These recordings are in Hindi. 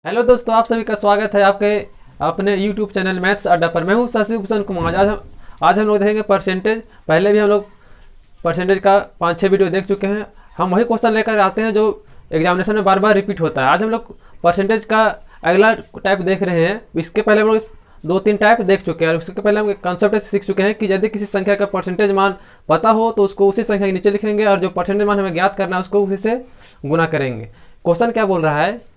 हेलो दोस्तों, आप सभी का स्वागत है आपके अपने यूट्यूब चैनल मैथ्स अड्डा पर। मैं हूं शशि भूषण कुमार। आज हम लोग देखेंगे परसेंटेज। पहले भी हम लोग परसेंटेज का 5-6 वीडियो देख चुके हैं। हम वही क्वेश्चन लेकर आते हैं जो एग्जामिनेशन में बार बार रिपीट होता है। आज हम लोग परसेंटेज का अगला टाइप देख रहे हैं। इसके पहले हम लोग 2-3 टाइप देख चुके हैं और उसके पहले हम कंसेप्ट सीख चुके हैं कि यदि किसी संख्या का परसेंटेज मान पता हो तो उसको उसी संख्या के नीचे लिखेंगे और जो परसेंटेज मान हमें ज्ञात करना है उसको उसी से गुना करेंगे। क्वेश्चन क्या बोल रहा है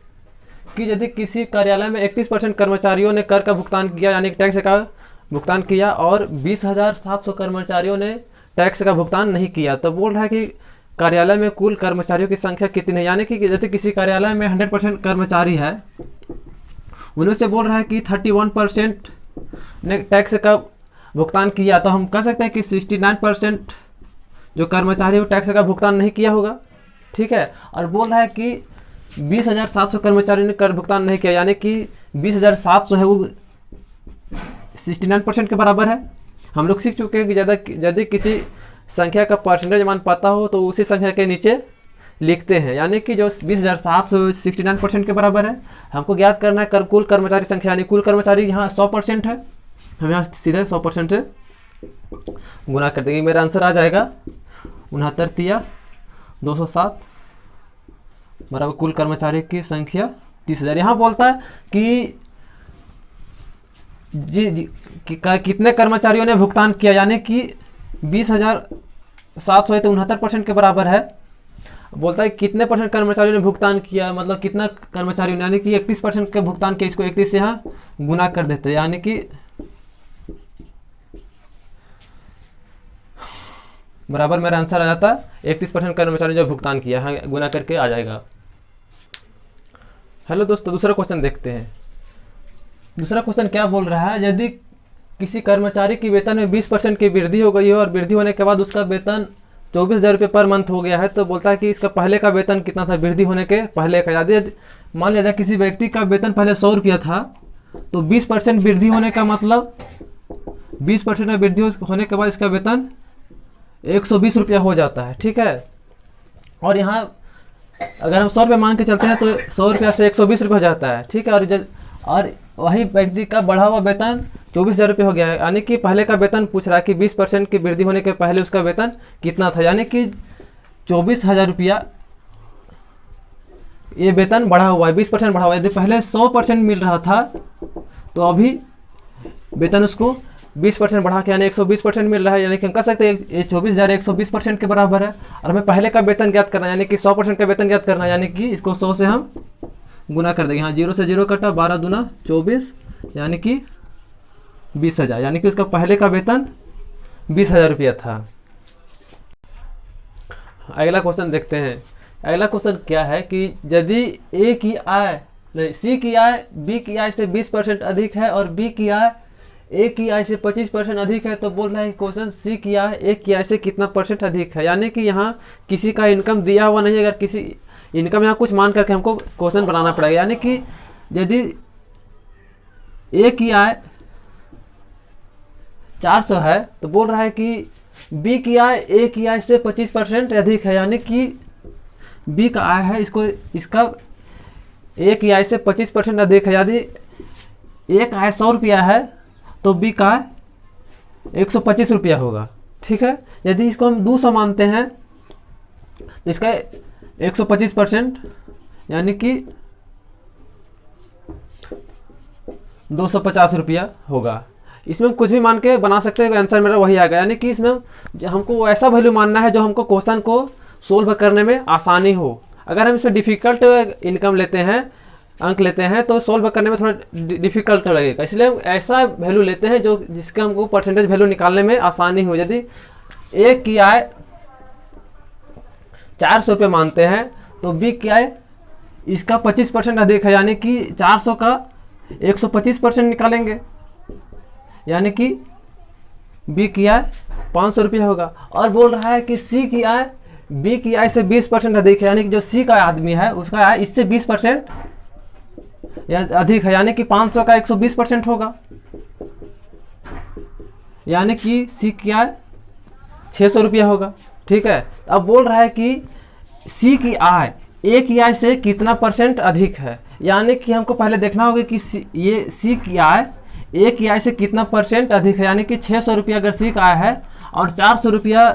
कि यदि किसी कार्यालय में 31% कर्मचारियों ने कर का भुगतान किया, यानी टैक्स का भुगतान किया, और 20,700 कर्मचारियों ने टैक्स का भुगतान नहीं किया, तो बोल रहा है कि कार्यालय में कुल कर्मचारियों की संख्या कितनी है। यानी कि यदि किसी कार्यालय में 100% कर्मचारी है, उनमें से बोल रहा है कि 31% ने टैक्स का भुगतान किया, तो हम कह सकते हैं कि 69% जो कर्मचारी वो टैक्स का भुगतान नहीं किया होगा। ठीक है। और बोल रहा है कि 20,700 कर्मचारियों ने कर भुगतान नहीं किया, यानी कि 20,700 है वो 69% के बराबर है। हम लोग सीख चुके हैं कि यदि किसी संख्या का परसेंटेज मान पता हो तो उसी संख्या के नीचे लिखते हैं, यानी कि जो 20,700 69% के बराबर है। हमको ज्ञात करना है कुल कर्मचारी संख्या, यानी कुल कर्मचारी यहाँ 100% है। हम यहाँ सीधे 100% से गुना कर देंगे, मेरा आंसर आ जाएगा 69 × 207 बराबर कुल कर्मचारी की संख्या 30,000। यहाँ बोलता है कि कितने कर्मचारियों ने भुगतान किया, यानी कि 20,700 है तो 69% के बराबर है। बोलता है कितने परसेंट कर्मचारियों ने भुगतान किया, मतलब कितना कर्मचारियों ने, यानी कि 31% के भुगतान किया। इसको 31 से यहाँ गुना कर देते हैं, यानी कि बराबर मेरा आंसर आ जाता है 31% कर्मचारियों ने जो भुगतान किया है, गुना करके आ जाएगा। हेलो दोस्तों, दूसरा क्वेश्चन देखते हैं। दूसरा क्वेश्चन क्या बोल रहा है, यदि किसी कर्मचारी की वेतन में 20% की वृद्धि हो गई हो और वृद्धि होने के बाद उसका वेतन 24,000 रुपये पर मंथ हो गया है, तो बोलता है कि इसका पहले का वेतन कितना था वृद्धि होने के पहले का। यदि मान लिया जाए किसी व्यक्ति का वेतन पहले 100 रुपया था, तो 20% वृद्धि होने का मतलब 20% में वृद्धि होने के बाद इसका वेतन 120 रुपया हो जाता है। ठीक है। और यहाँ अगर हम 100 रुपये मान के चलते हैं तो 100 रुपया से 120 रुपये हो जाता है। ठीक है। और वही व्यक्ति का बढ़ा हुआ वेतन 24,000 रुपये हो गया है, यानी कि पहले का वेतन पूछ रहा है कि 20% की वृद्धि होने के पहले उसका वेतन कितना था, यानी कि 24,000 रुपया ये वेतन बढ़ा हुआ है, 20% बढ़ा हुआ है। यदि पहले 100% मिल रहा था तो अभी वेतन उसको 20% बढ़ा के यानी 120% मिल रहा है, यानी कि हम कह सकते हैं ये 24,000 120% के बराबर है। और हमें पहले का वेतन ज्ञात करना है, यानी कि 100% का वेतन ज्ञात करना है, यानी कि इसको 100 से हम गुना कर देंगे। हाँ, 0 से 0 कटा, 12 दूना 24, यानी कि 20,000, यानी कि उसका पहले का वेतन 20,000 रुपया था। अगला क्वेश्चन देखते हैं। अगला क्वेश्चन क्या है कि यदि ए की आय नहीं सी की आय बी की आय से 20% अधिक है और बी की आय ए की आय से 25% अधिक है, तो बोल रहा है क्वेश्चन सी की आय ए की आय से कितना परसेंट अधिक है। यानी कि यहाँ किसी का इनकम दिया हुआ नहीं है, अगर किसी इनकम यहाँ कुछ मान करके हमको क्वेश्चन बनाना पड़ेगा। यानी कि यदि ए की आय 400 है तो बोल रहा है कि बी की आय ए की आय से 25% अधिक है, यानी कि बी का आय है इसका ए की आय से 25% अधिक है। यदि ए का आय 100 रुपया है तो बी का 125 रुपया होगा। ठीक है। यदि इसको हम 200 मानते हैं तो इसका 125% यानी कि 250 रुपया होगा। इसमें कुछ भी मान के बना सकते हैं, आंसर मेरा वही आएगा। यानी कि इसमें हमको ऐसा वैल्यू मानना है जो हमको क्वेश्चन को सोल्व करने में आसानी हो। अगर हम इसमें डिफिकल्ट इनकम लेते हैं, अंक लेते हैं, तो सोल्व करने में थोड़ा डिफिकल्ट लगेगा, इसलिए हम ऐसा वैल्यू लेते हैं जो जिसका हमको परसेंटेज वैल्यू निकालने में आसानी हो। यदि ए की आय 400 रुपये मानते हैं तो बी की आय इसका 25% अधिक है, यानी कि 400 का 125% निकालेंगे, यानी कि बी की आय 500 रुपया होगा। और बोल रहा है कि सी की आय बी की आय से 20% अधिक है, यानी कि जो सी का आदमी है उसका आय इससे 20% अधिक है, यानी कि 500 का 120% होगा, यानी कि सी की आय 600 रुपया होगा। ठीक है। अब बोल रहा है कि सी की आय एक ई आई से कितना परसेंट अधिक है, यानी कि हमको पहले देखना होगा कि ये सी की आय एक ई आई से कितना परसेंट अधिक है। यानी कि 600 रुपया अगर सी का आया है और 400 रुपया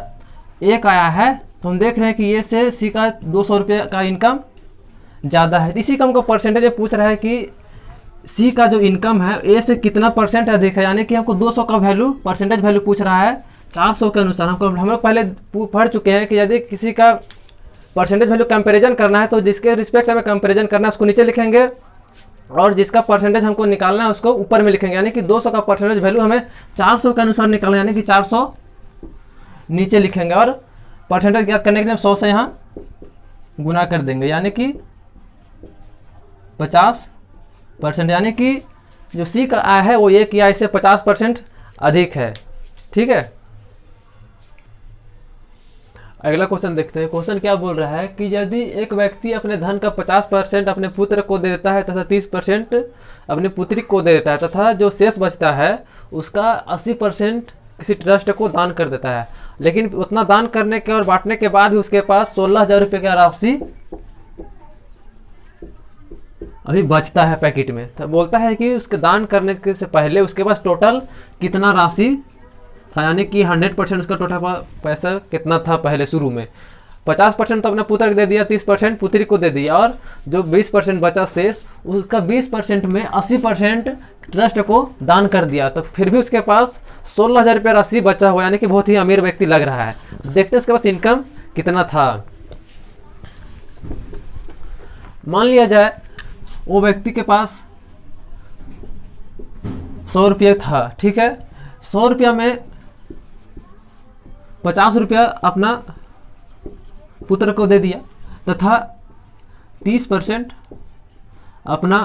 एक आया है, तो हम देख रहे हैं कि ये से सी का 200 रुपये का इनकम ज़्यादा है। इसी का हमको परसेंटेज पूछ रहा है कि सी का जो इनकम है ए से कितना परसेंट अधिक है। यानी कि हमको 200 का वैल्यू परसेंटेज वैल्यू पूछ रहा है 400 के अनुसार। हम लोग पहले पढ़ चुके हैं कि यदि किसी का परसेंटेज वैल्यू कंपैरिजन करना है तो जिसके रिस्पेक्ट हमें कंपैरिजन करना है उसको नीचे लिखेंगे और जिसका परसेंटेज हमको निकालना है उसको ऊपर में लिखेंगे। यानी कि 200 का परसेंटेज वैल्यू हमें 400 के अनुसार निकालना है, यानी कि 400 नीचे लिखेंगे और परसेंटेज ज्ञात करने के लिए 100 से यहाँ गुना कर देंगे, यानी कि 50%। यानी कि जो सी का आय है वो ए की आय से 50% अधिक है। ठीक है, अगला क्वेश्चन देखते हैं। क्वेश्चन क्या बोल रहा है कि यदि एक व्यक्ति अपने धन का 50% अपने पुत्र को दे देता है तथा 30% अपनी पुत्री को दे देता है तथा जो शेष बचता है उसका 80% किसी ट्रस्ट को दान कर देता है, लेकिन उतना दान करने के और बांटने के बाद भी उसके पास 16,000 रुपये का राशि अभी बचता है पैकेट में, तो बोलता है कि उसके दान करने के से पहले उसके पास टोटल कितना राशि था। यानी कि 100% उसका टोटल पैसा कितना था पहले शुरू में। 50% तो अपने पुत्र को दे दिया, 30% पुत्री को दे दिया और जो 20% बचा शेष उसका 20% में 80% ट्रस्ट को दान कर दिया, तो फिर भी उसके पास 16,000 रुपये राशि बचा हुआ, यानी कि बहुत ही अमीर व्यक्ति लग रहा है। देखते हैं उसके पास इनकम कितना था। मान लिया जाए वो व्यक्ति के पास 100 रुपये था। ठीक है, 100 रुपया में 50 रुपया अपना पुत्र को दे दिया तथा 30% अपना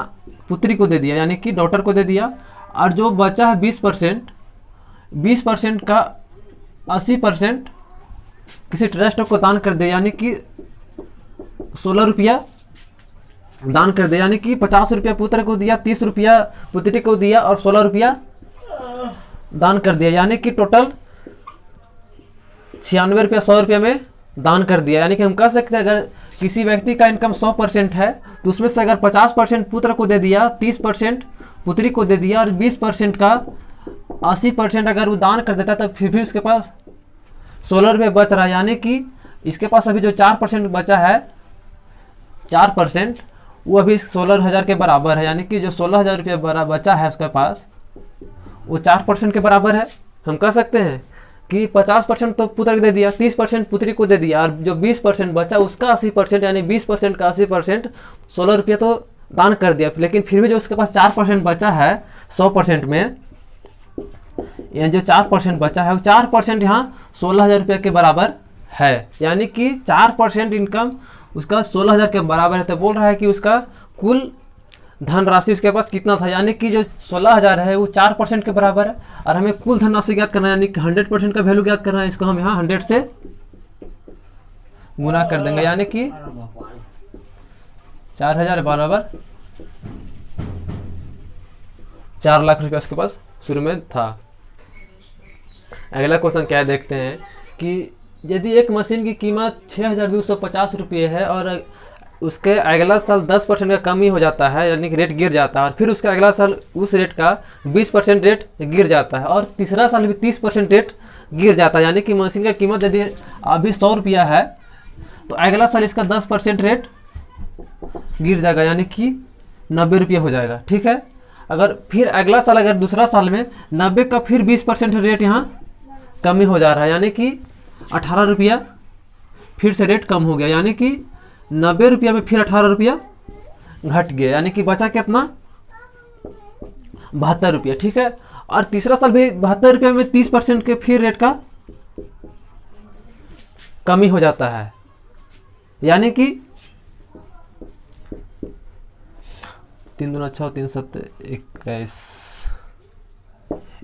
पुत्री को दे दिया, यानी कि डॉटर को दे दिया, और जो बचा है 20% का 80% किसी ट्रस्ट को दान कर दे, यानी कि 16 रुपया दान कर दे। यानी कि 50 रुपया पुत्र को दिया, 30 रुपया पुत्री को दिया और 16 रुपया दान कर दिया, यानी कि टोटल 96 रुपया 100 रुपये में दान कर दिया। यानी कि हम कह सकते हैं अगर किसी व्यक्ति का इनकम 100% है तो उसमें से अगर 50% पुत्र को दे दिया, 30% पुत्री को दे दिया और 20% का 80% अगर वो दान कर देता तो फिर भी उसके पास 16 रुपये बच रहा है। यानी कि इसके पास अभी जो 4% बचा है, 4% वो अभी 16,000 के बराबर है। यानी कि जो 16,000 रुपये बचा है उसके पास वो 4% के बराबर है। हम कह सकते हैं कि 50% तो पुत्र को दे दिया, 30% पुत्री को दे दिया और जो 20% बचा उसका 80%, यानी 20% का 80% 16 रुपये तो दान कर दिया, लेकिन फिर भी जो उसके पास 4% बचा है 100% में, यानी जो 4% बचा है वो 4% यहाँ 16,000 रुपये के बराबर है। यानी कि 4% इनकम उसका 16,000 के बराबर है। तो बोल रहा है कि उसका कुल धनराशि उसके पास कितना था, यानी कि जो 16,000 है वो 4% के बराबर है और हमें कुल धनराशि ज्ञात करना है, यानी कि 100% का वैल्यू ज्ञात करना है। इसको हम यहाँ 100 से गुना कर देंगे, यानी कि 4,000 बराबर 4 लाख रुपया उसके पास शुरू में था। अगला क्वेश्चन क्या है देखते हैं कि यदि एक मशीन की कीमत 6,250 रुपये है और उसके अगला साल 10% का कमी हो जाता है, यानी कि रेट गिर जाता है और फिर उसका अगला साल उस रेट का 20% रेट गिर जाता है और तीसरा साल भी 30% रेट गिर जाता है, यानी कि मशीन का कीमत यदि अभी 100 रुपया है तो अगला साल इसका 10% रेट गिर जाएगा, यानी कि 90 रुपये हो जाएगा। ठीक है, अगर फिर अगला साल अगर दूसरा साल में 90 का फिर 20% रेट यहाँ कमी हो जा रहा है, यानी कि 18 रुपया फिर से रेट कम हो गया, यानी कि 90 रुपया में फिर 18 रुपया घट गया, यानी कि बचा कितना 72 रुपया। ठीक है, और तीसरा साल भी 72 रुपये में 30% के फिर रेट का कमी हो जाता है, यानी कि 3 दूना 6 3 7 21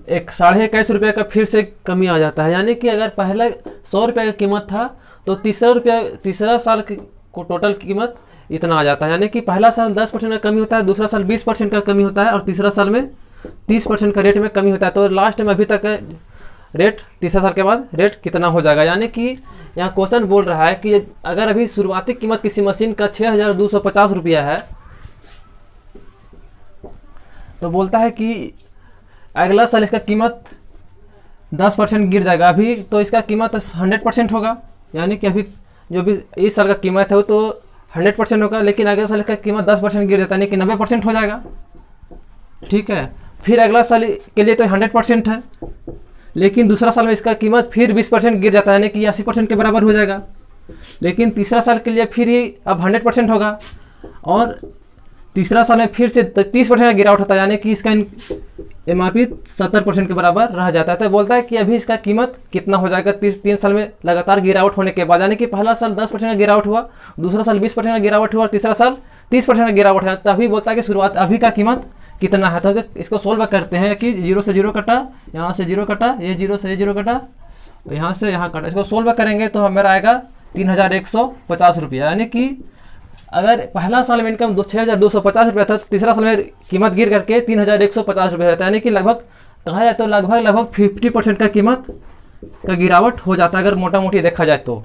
21.5 रुपये का फिर से कमी आ जाता है। यानी कि अगर पहला 100 रुपये का कीमत था तो तीसरा साल को टोटल कीमत इतना आ जाता है, यानी कि पहला साल 10% का कमी होता है, दूसरा साल 20% का कमी होता है और तीसरा साल में 30% का रेट में कमी होता है। तो लास्ट में अभी तक रेट तीसरे साल के बाद रेट कितना हो जाएगा। यानी कि यहाँ क्वेश्चन बोल रहा है कि अगर अभी शुरुआती कीमत किसी मशीन का 6,250 रुपया है, तो बोलता है कि अगला साल इसका कीमत 10% गिर जाएगा। अभी तो इसका कीमत 100% होगा, यानी कि अभी जो भी इस साल का कीमत है वो तो 100% होगा, लेकिन अगले साल इसका कीमत 10% गिर जाता है, यानी कि 90% हो जाएगा। ठीक है, फिर अगला साल के लिए तो 100% है, लेकिन दूसरा साल में इसका कीमत फिर 20% गिर जाता है, यानी कि 80% के बराबर हो जाएगा। लेकिन तीसरा साल के लिए फिर ये अब 100% होगा, और तीसरा साल में फिर से 30% का गिरावट होता है, यानी कि इसका MRP 70% के बराबर रह जाता है। तो बोलता है कि अभी इसका कीमत कितना हो जाएगा 3 साल में लगातार गिरावट होने के बाद। यानी कि पहला साल 10% का गिरावट हुआ, दूसरा साल 20% का गिरावट हुआ, और तीसरा साल 30% का गिरावट है। तभी बोलता है कि शुरुआत अभी का कीमत कितना है। तो इसको सोल्व करते हैं कि 0 से 0 कटा, यहाँ से 0 कटा, ये 0 से ये 0 कटा, यहाँ से यहाँ कटा। इसको सोल्व करेंगे तो हमारा आएगा 3,150 रुपया। यानी कि अगर पहला साल में इनकम 6,250 रुपया था, तीसरा साल में कीमत गिर करके 3,150 रुपया रहता है। यानी कि लगभग कहा जाए तो लगभग 50% का कीमत का गिरावट हो जाता है, अगर मोटा मोटी देखा जाए तो।